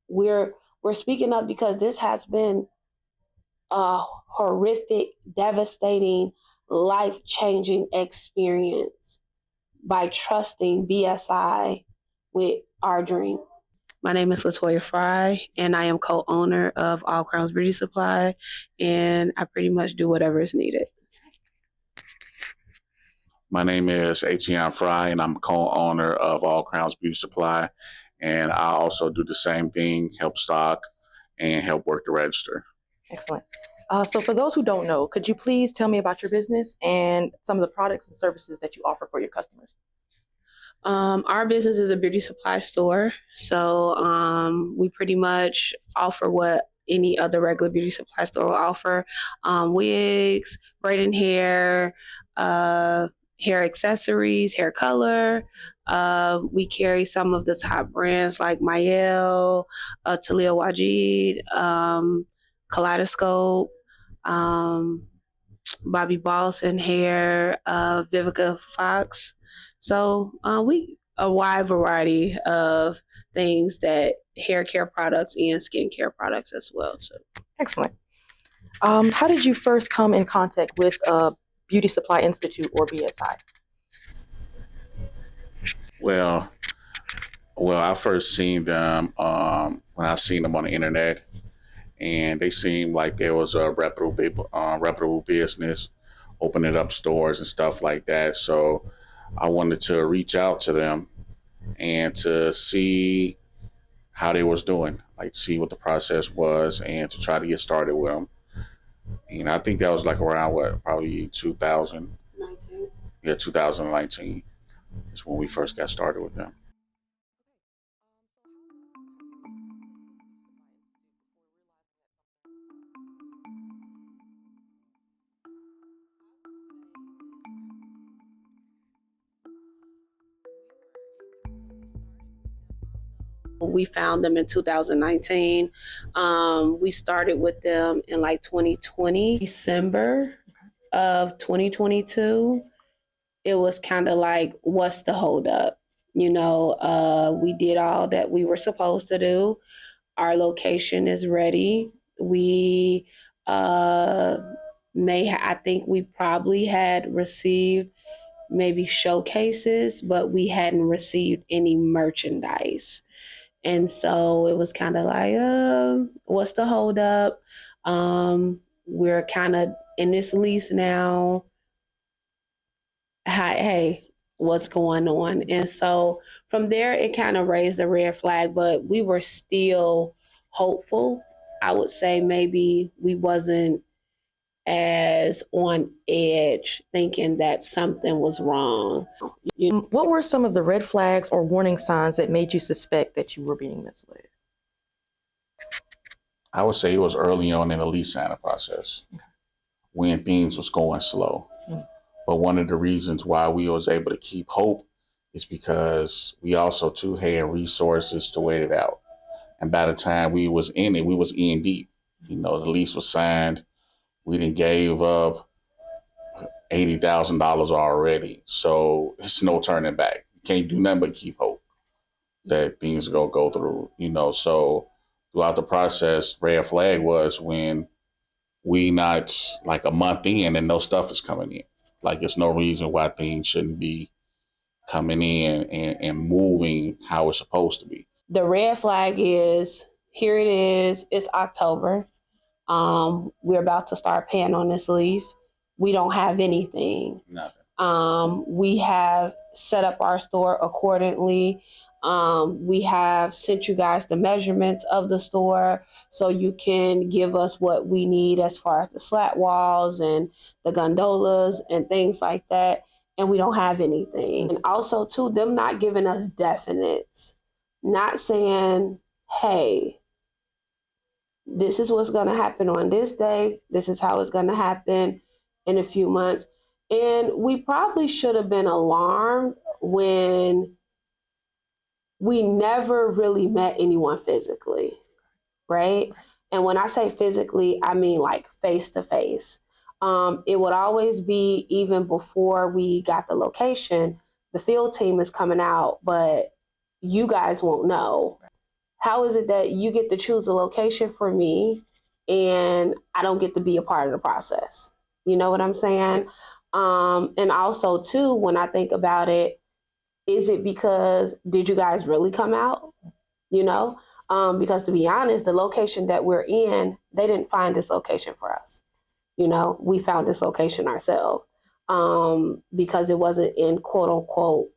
We're speaking up because this has been a horrific, devastating, life-changing experience by trusting BSI with our dream. My name is Latoya Fry, and I am co-owner of All Crowns Beauty Supply, and I pretty much do whatever is needed. My name is Etienne Fry, and I'm co-owner of All Crowns Beauty Supply, and I also do the same thing, help stock and help work the register. Excellent. So for those who don't know, could you please tell me about your business and some of the products and services that you offer for your customers? Our business is a beauty supply store, so we pretty much offer what any other regular beauty supply store will offer: wigs, braiding hair, hair accessories, hair color. We carry some of the top brands like Mayel, Talia Wajid, Kaleidoscope, Bobby Boston Hair, Vivica Fox. So we a wide variety of things that hair care products and skincare products as well too. Excellent. How did you first come in contact with Beauty Supply Institute or BSI? Well, I first seen them when I seen them on the internet, and they seemed like there was a reputable business, opening up stores and stuff like that. So I wanted to reach out to them and to see how they was doing, like see what the process was, and to try to get started with them. And I think that was like around probably 2019. Yeah, 2019 is when we first got started with them. We found them in 2019. We started with them in like 2020, December of 2022. It was kind of like, what's the holdup? You know, we did all that we were supposed to do. Our location is ready. We I think we probably had received maybe showcases, but we hadn't received any merchandise. And so it was kind of like, what's the holdup? We're kind of in this lease now. Hey, what's going on? And so from there, it kind of raised a red flag, but we were still hopeful. I would say maybe we wasn't as on edge thinking that something was wrong. What were some of the red flags or warning signs that made you suspect that you were being misled? I would say it was early on in the lease signing process when things was going slow. But one of the reasons why we was able to keep hope is because we also too had resources to wait it out. And by the time we was in it, we was in deep. You know, the lease was signed. We done gave up $80,000 already. So it's no turning back. Can't do nothing but keep hope that things are going to go through, you know. So throughout the process, red flag was when we not like a month in and no stuff is coming in. Like it's no reason why things shouldn't be coming in and moving how it's supposed to be. The red flag is, here it is, it's October. We're about to start paying on this lease. We don't have anything. Nothing. We have set up our store accordingly. We have sent you guys the measurements of the store so you can give us what we need as far as the slat walls and the gondolas and things like that. And we don't have anything. And also, too, them not giving us definites, not saying, hey, this is what's going to happen on this day. This is how it's going to happen in a few months. And we probably should have been alarmed when we never really met anyone physically, right? And when I say physically, I mean like face to face. It would always be, even before we got the location, the field team is coming out, but you guys won't know. How is it that you get to choose a location for me and I don't get to be a part of the process? You know what I'm saying? And also, too, when I think about it, is it because did you guys really come out? You know? Because to be honest, the location that we're in, they didn't find this location for us. You know, we found this location ourselves because it wasn't in quote unquote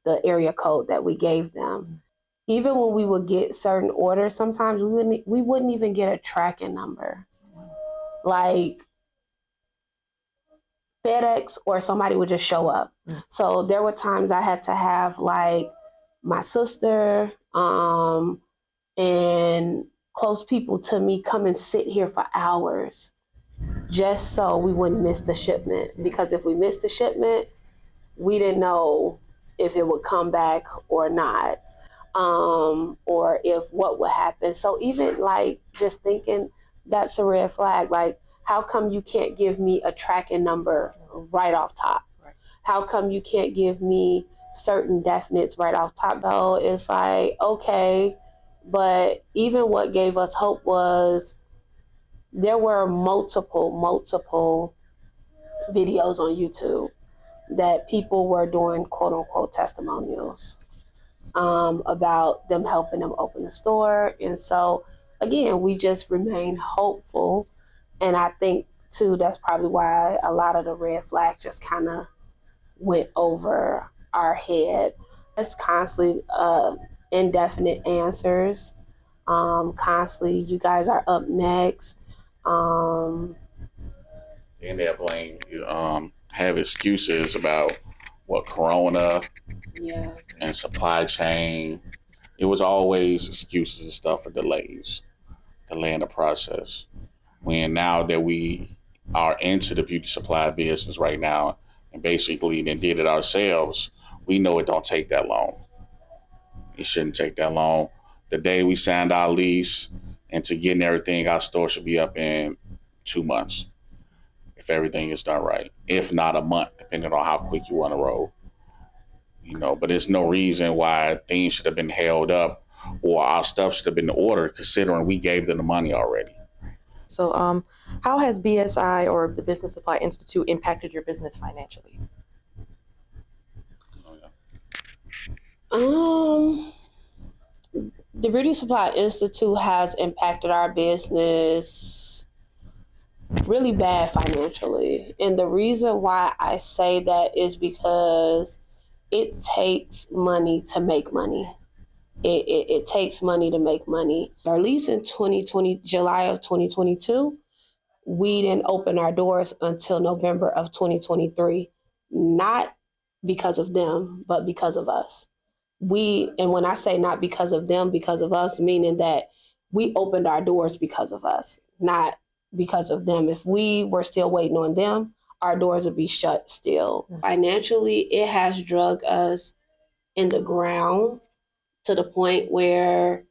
the area code that we gave them. Even when we would get certain orders, sometimes we wouldn't even get a tracking number. Like FedEx or somebody would just show up. So there were times I had to have like my sister and close people to me come and sit here for hours just so we wouldn't miss the shipment. Because if we missed the shipment, we didn't know if it would come back or not, or if what would happen. So even like just thinking that's a red flag. Like, how come you can't give me a tracking number right off top? How come you can't give me certain definites right off top? Though it's like, okay, but even what gave us hope was there were multiple videos on YouTube that people were doing quote unquote testimonials about them helping them open the store. And so again, we just remain hopeful. And I think too, that's probably why a lot of the red flags just kind of went over our head. It's constantly indefinite answers. Constantly, you guys are up next. And they'll blame you, have excuses about what Corona Yeah. and supply chain. It was always excuses and stuff for delays, delaying the process. When now that we are into the beauty supply business right now and basically then did it ourselves, we know it don't take that long. It shouldn't take that long. The day we signed our lease and to getting everything, our store should be up in 2 months if everything is done right. If not a month, depending on how quick you want to roll. You know, but there's no reason why things should have been held up or our stuff should have been ordered considering we gave them the money already. So how has BSI or the Business Supply Institute impacted your business financially? The Beauty Supply Institute has impacted our business really bad financially. And the reason why I say that is because it takes money to make money. It takes money to make money. Our lease in 2020, July of 2022, we didn't open our doors until November of 2023. Not because of them, but because of us. And when I say not because of them, because of us, meaning that we opened our doors because of us, not because of them. If we were still waiting on them, our doors would be shut still. Financially, it has drug us in the ground to the point where,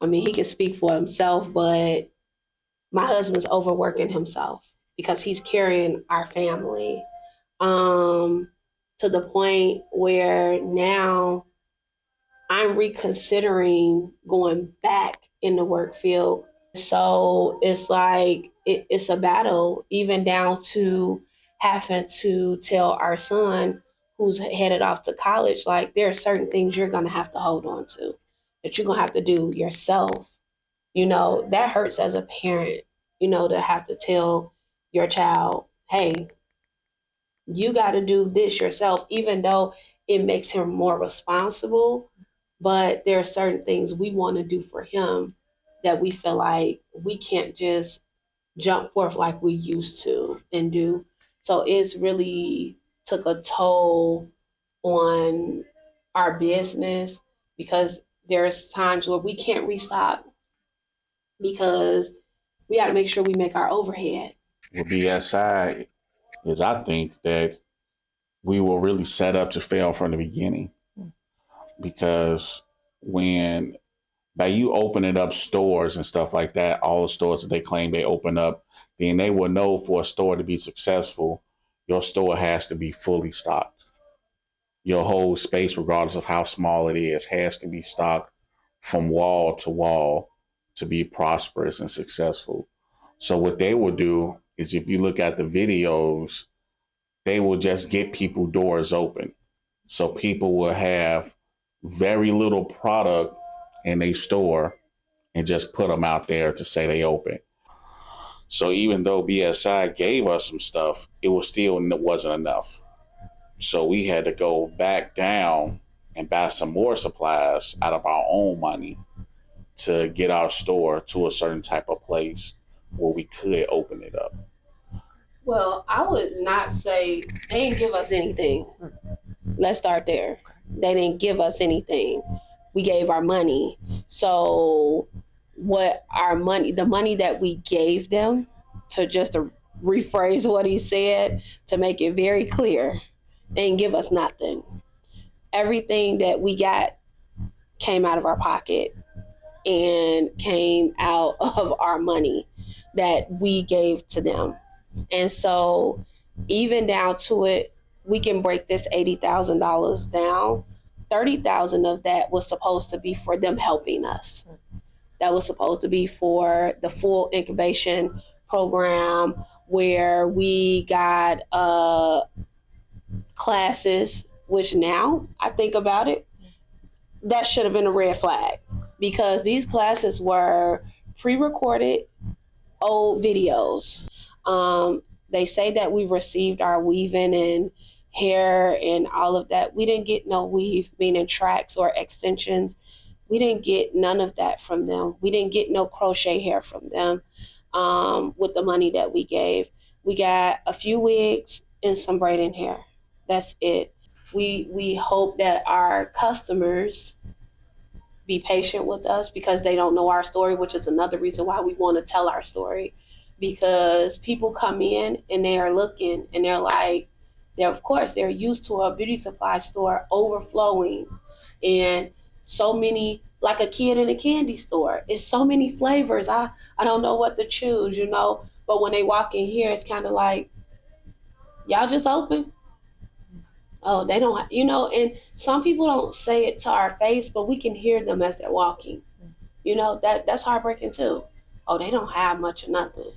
I mean, he can speak for himself, but my husband's overworking himself because he's carrying our family to the point where now I'm reconsidering going back in the work field. So it's like, it's a battle, even down to having to tell our son who's headed off to college, like, there are certain things you're going to have to hold on to, that you're going to have to do yourself. You know, that hurts as a parent, you know, to have to tell your child, hey, you got to do this yourself, even though it makes him more responsible. But there are certain things we want to do for him that we feel like we can't just jump forth like we used to and do. So it's really took a toll on our business because there's times where we can't restock because we got to make sure we make our overhead. With BSI is I think that we were really set up to fail from the beginning because when by you opening up stores and stuff like that, all the stores that they claim they open up, then they will know for a store to be successful, your store has to be fully stocked. Your whole space, regardless of how small it is, has to be stocked from wall to wall to be prosperous and successful. So what they will do is, if you look at the videos, they will just get people doors open. So people will have very little product in a store and just put them out there to say they open. So even though BSI gave us some stuff, it was still wasn't enough. So we had to go back down and buy some more supplies out of our own money to get our store to a certain type of place where we could open it up. Well, I would not say they didn't give us anything. Let's start there. They didn't give us anything. We gave our money. So the money that we gave them, to rephrase what he said, to make it very clear, they didn't give us nothing. Everything that we got came out of our pocket and came out of our money that we gave to them. And so even down to it, we can break this $80,000 down. 30,000 of that was supposed to be for them helping us. That was supposed to be for the full incubation program, where we got classes, which now I think about it, that should have been a red flag, because these classes were pre-recorded old videos. They say that we received our weaving and hair and all of that. We didn't get no weave, meaning tracks or extensions. We didn't get none of that from them. We didn't get no crochet hair from them with the money that we gave. We got a few wigs and some braiding hair. That's it. We hope that our customers be patient with us, because they don't know our story, which is another reason why we want to tell our story. Because people come in and they are looking and they're like, they're used to a beauty supply store overflowing and so many, like a kid in a candy store. It's so many flavors. I don't know what to choose, But when they walk in here, it's kind of like, y'all just open? Oh, they don't, and some people don't say it to our face, but we can hear them as they're walking. That's heartbreaking too. Oh, they don't have much of nothing.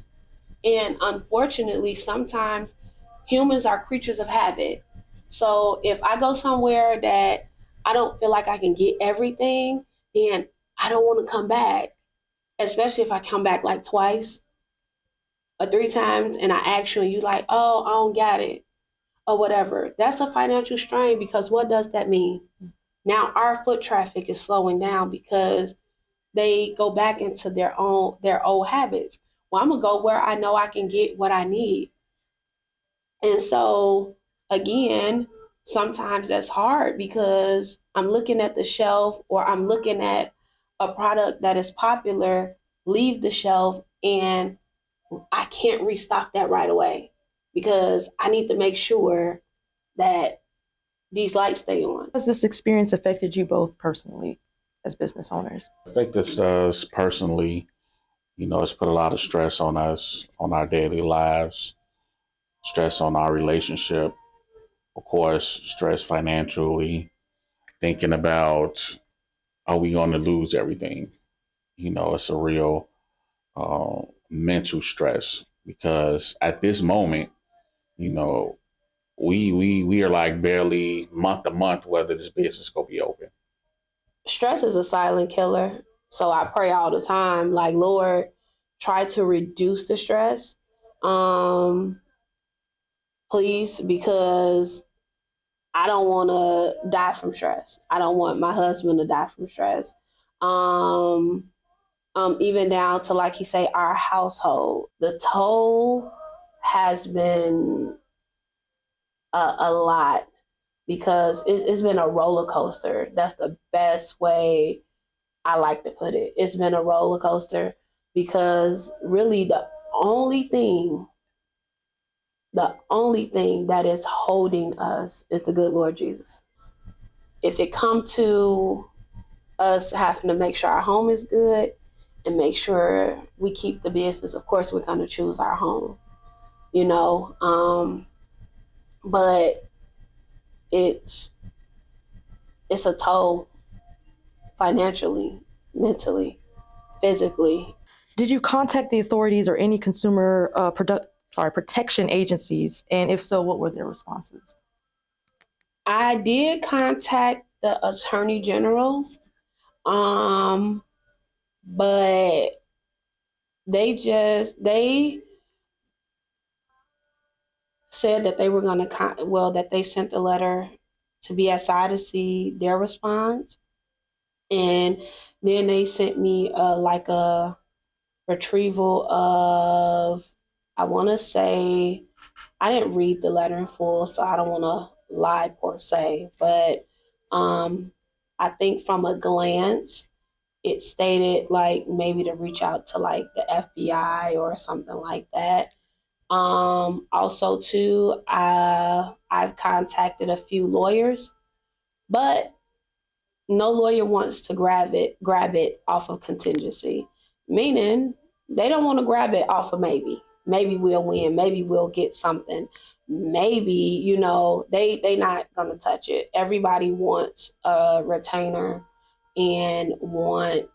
And unfortunately, sometimes humans are creatures of habit. So if I go somewhere that I don't feel like I can get everything, then I don't want to come back, especially if I come back like twice or 3 times and I ask you and you like, oh, I don't got it or whatever. That's a financial strain, because what does that mean? Now our foot traffic is slowing down because they go back into their old habits. Well, I'm going to go where I know I can get what I need. And so, again, sometimes that's hard, because I'm looking at the shelf or I'm looking at a product that is popular, leave the shelf, and I can't restock that right away, because I need to make sure that these lights stay on. Has this experience affected you both personally as business owners? Affected us personally. It's put a lot of stress on us, on our daily lives, stress on our relationship, of course, stress financially, thinking about, are we going to lose everything? It's a real mental stress, because at this moment, we are like barely month to month whether this business is going to be open. Stress is a silent killer. So I pray all the time, like, Lord, try to reduce the stress. Please, because I don't want to die from stress. I don't want my husband to die from stress. Even down to, like he say, our household. The toll has been a lot, because it's been a roller coaster. That's the best way I like to put it. It's been a roller coaster, because really the only thing that is holding us is the good Lord Jesus. If it come to us having to make sure our home is good and make sure we keep the business, of course we're going to choose our home, but it's a toll financially. mentally, physically. Did you contact the authorities or any consumer protection agencies? And if so, what were their responses? I did contact the attorney general, um, but they said that they were going to that they sent a letter to BSI to see their response, and then they sent me like a retrieval of, I want to say, I didn't read the letter in full, so I don't want to lie per se, but I think from a glance it stated like maybe to reach out to like the FBI or something like that. Also too, I've contacted a few lawyers, but no lawyer wants to grab it off of contingency, meaning they don't want to grab it off of maybe we'll win, maybe we'll get something, maybe, they not gonna touch it. Everybody wants a retainer and want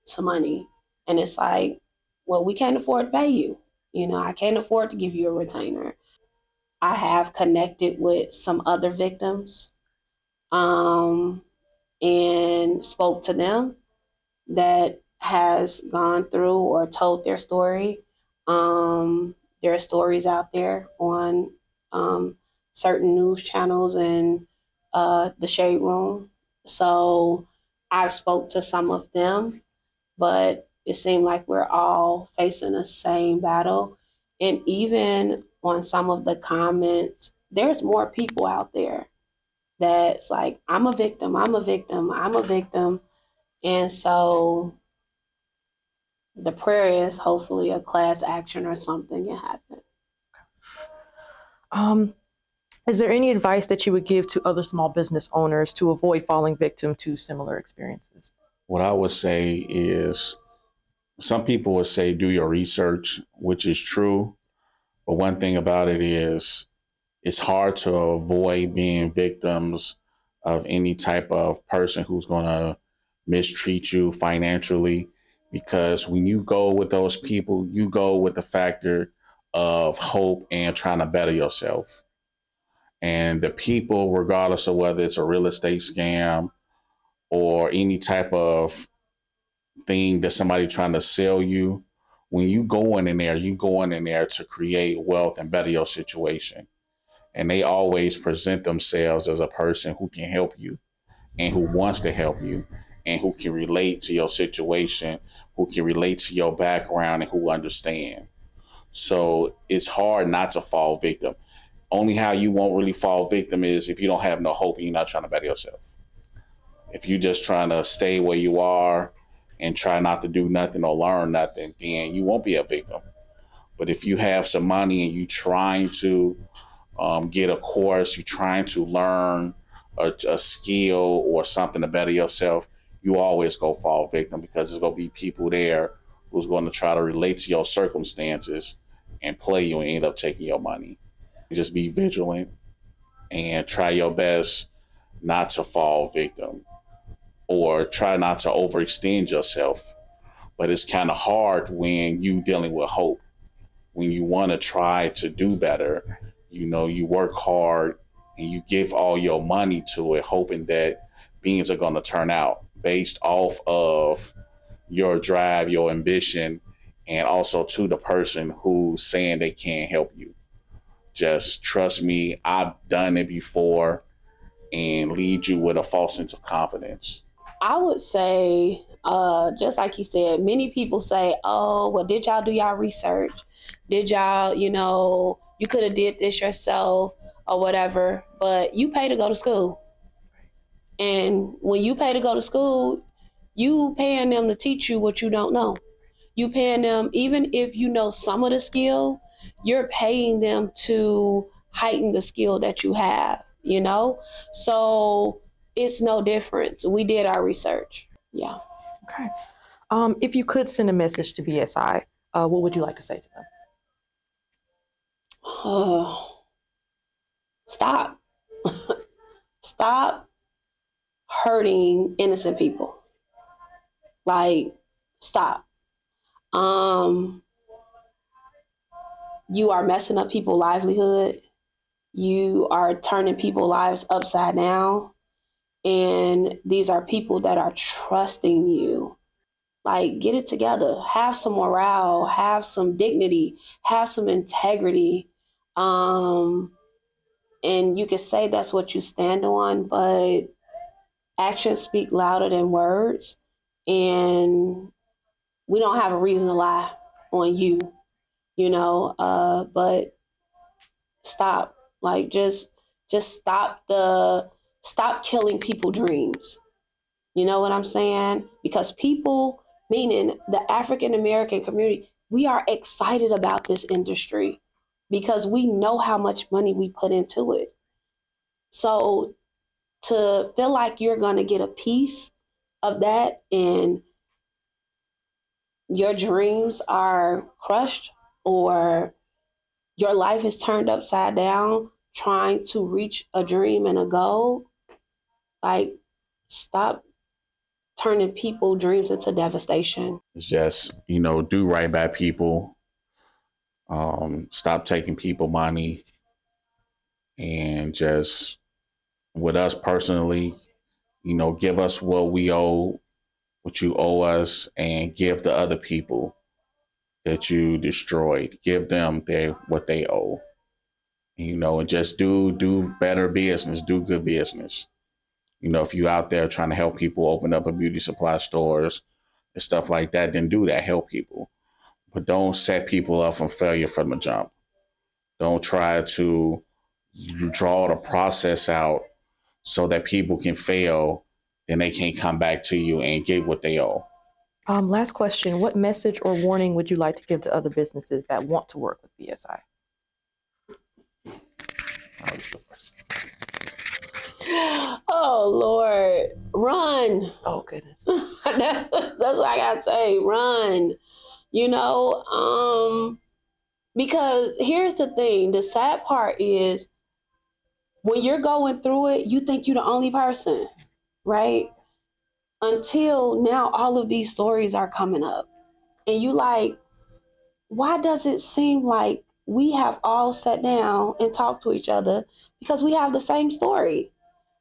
some money, and it's like, well, we can't afford to pay you. I can't afford to give you a retainer. I have connected with some other victims, um and spoke to them that has gone through or told their story. There are stories out there on certain news channels and the Shade Room. So I've spoke to some of them, but it seemed like we're all facing the same battle. And even on some of the comments, there's more people out there that's like, I'm a victim, I'm a victim, I'm a victim. And so the prayer is hopefully a class action or something can happen. Um, is there any advice that you would give to other small business owners to avoid falling victim to similar experiences? What I would say is some people would say do your research, which is true. But one thing about it is it's hard to avoid being victims of any type of person who's going to mistreat you financially. Because when you go with those people, you go with the factor of hope and trying to better yourself. And the people, regardless of whether it's a real estate scam or any type of thing that somebody trying to sell you, when you going in there, you going in there to create wealth and better your situation. And they always present themselves as a person who can help you and who wants to help you and who can relate to your situation, who can relate to your background and who understand. So it's hard not to fall victim. Only how you won't really fall victim is if you don't have no hope and you're not trying to better yourself. If you're just trying to stay where you are and try not to do nothing or learn nothing, then you won't be a victim. But if you have some money and you trying to get a course, you're trying to learn a skill or something to better yourself, you always go fall victim because there's going to be people there who's going to try to relate to your circumstances and play you and end up taking your money. Just be vigilant and try your best not to fall victim or try not to overextend yourself. But it's kind of hard when you dealing with hope, when you want to try to do better. You work hard and you give all your money to it, hoping that things are going to turn out based off of your drive, your ambition, and also to the person who's saying they can't help you. Just trust me, I've done it before, and lead you with a false sense of confidence. I would say, just like you said, many people say, oh, well, did y'all do y'all research? Did y'all, you could have did this yourself or whatever, but you pay to go to school. And when you pay to go to school, you paying them to teach you what you don't know. You paying them, even if you know some of the skill, you're paying them to heighten the skill that you have. So it's no difference. We did our research. Yeah. Okay. If you could send a message to BSI, what would you like to say to them? Stop. Stop hurting innocent people. Like, stop. You are messing up people's livelihood. You are turning people's lives upside down. And these are people that are trusting you. Like, get it together. Have some morale, have some dignity, have some integrity. And you can say that's what you stand on, but actions speak louder than words. And we don't have a reason to lie on you, but stop. Like, just stop killing people dreams. You know what I'm saying? Because people, meaning the African American community, we are excited about this industry because we know how much money we put into it. So to feel like you're going to get a piece of that and your dreams are crushed or your life is turned upside down trying to reach a dream and a goal, like, stop turning people dreams into devastation. It's just, do right by people. Stop taking people money, and just with us personally, give us what we owe, what you owe us, and give the other people that you destroyed, give them what they owe. And just do better business, do good business. If you out there trying to help people open up a beauty supply stores and stuff like that, then do that, help people. But don't set people up for failure from the jump. Don't try to draw the process out so that people can fail, then they can't come back to you and get what they owe. Last question. What message or warning would you like to give to other businesses that want to work with BSI? Oh, Lord. Run. Oh, goodness. That's what I got to say. Run. Because here's the thing. The sad part is when you're going through it, you think you're the only person, right? Until now, all of these stories are coming up. And you like, why does it seem like we have all sat down and talked to each other? Because we have the same story.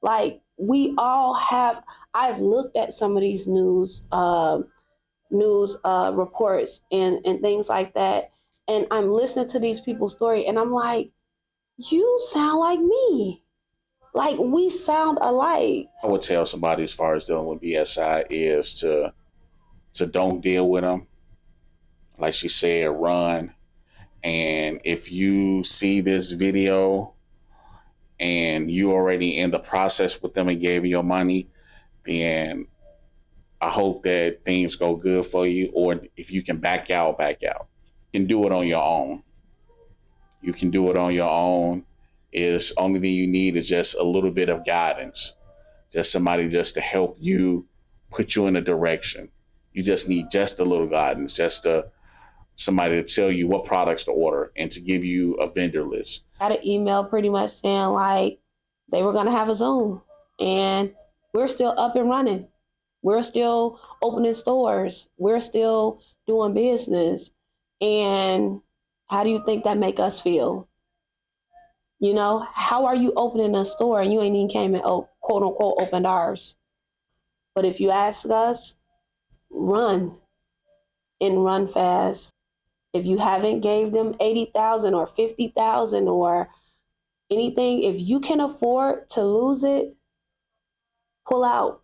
Like, we all have. I've looked at some of these news reports and things like that, and I'm listening to these people's story, and I'm like, you sound like me. Like, we sound alike. I would tell somebody as far as dealing with BSI is to don't deal with them. Like she said, run. And if you see this video and you already in the process with them and gave you your money, then I hope that things go good for you. Or if you can back out, back out. You can do it on your own. You can do it on your own. Is only thing you need is just a little bit of guidance. Just somebody just to help you, put you in a direction. You just need just a little guidance, somebody to tell you what products to order and to give you a vendor list. I got an email pretty much saying like they were going to have a Zoom, and we're still up and running. We're still opening stores. We're still doing business. And how do you think that make us feel? How are you opening a store and you ain't even came and quote unquote opened ours? But if you ask us, run and run fast. If you haven't gave them 80,000 or 50,000 or anything, if you can afford to lose it, pull out.